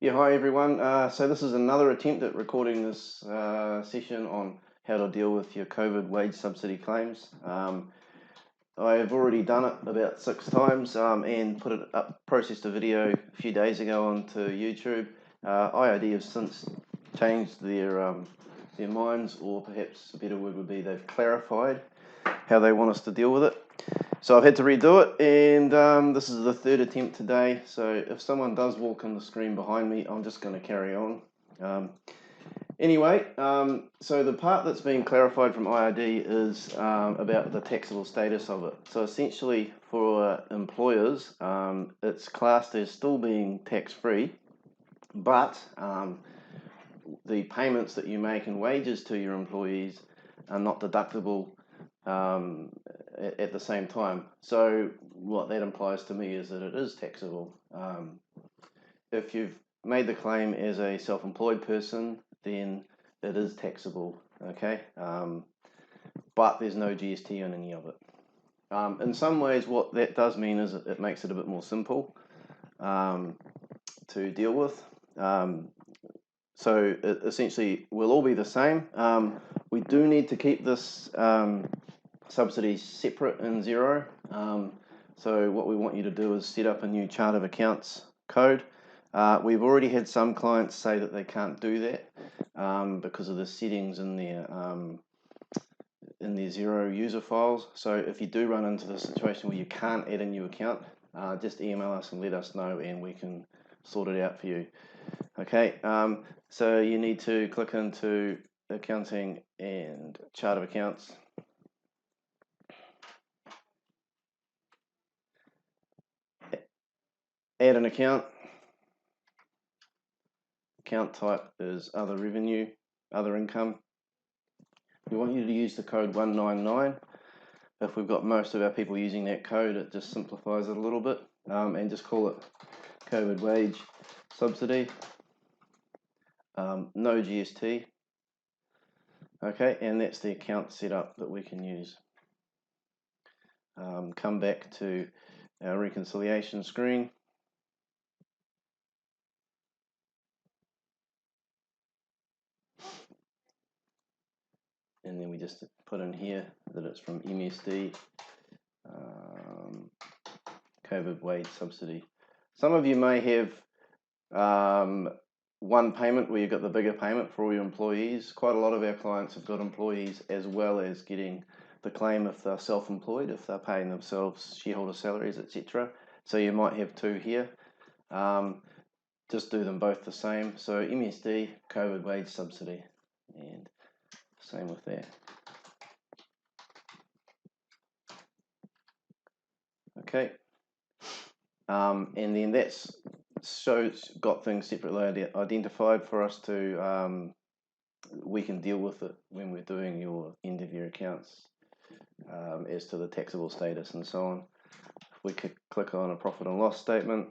Yeah, hi everyone. So this is another attempt at recording this session on how to deal with your COVID wage subsidy claims. I have already done it about 6 times and processed a video a few days ago onto YouTube. IID have since changed their minds, or perhaps a better word would be they've clarified how they want us to deal with it. So I've had to redo it, and this is the third attempt today. So if someone does walk on the screen behind me, I'm just going to carry on. Anyway, so the part that's being clarified from IRD is about the taxable status of it. So essentially for employers, it's classed as still being tax-free, but the payments that you make in wages to your employees are not deductible at the same time. So what that implies to me is that it is taxable. If you've made the claim as a self-employed person, then it is taxable, okay? But there's no GST on any of it. In some ways, what that does mean is it makes it a bit more simple to deal with. So it essentially will all be the same. We do need to keep this subsidies separate in Xero. So what we want you to do is set up a new chart of accounts code. We've already had some clients say that they can't do that because of the settings in their Xero user files. So if you do run into the situation where you can't add a new account, just email us and let us know, and we can sort it out for you. Okay, so you need to click into accounting and chart of accounts. Add an account. Account type is other revenue, other income. We want you to use the code 199. If we've got most of our people using that code, it just simplifies it a little bit, and just call it COVID wage subsidy. No GST. Okay, and that's the account setup that we can use. Come back to our reconciliation screen. And then we just put in here that it's from MSD, COVID wage subsidy. Some of you may have one payment where you've got the bigger payment for all your employees. Quite a lot of our clients have got employees as well as getting the claim if they're self-employed, if they're paying themselves shareholder salaries, etc. So you might have two here. Just do them both the same. So MSD, COVID wage subsidy, and same with that. Okay, and then that's got things separately identified for us to we can deal with it when we're doing your end of year accounts as to the taxable status and so on. If we could click on a profit and loss statement.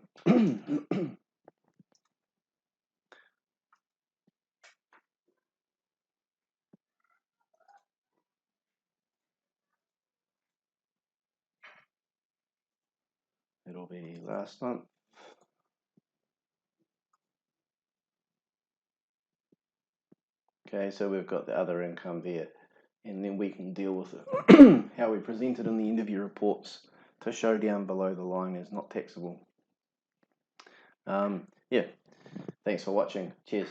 It'll be last month. Okay, so we've got the other income there, and then we can deal with it, how we present it in the end of year reports to show down below the line as not taxable. Yeah, thanks for watching. Cheers.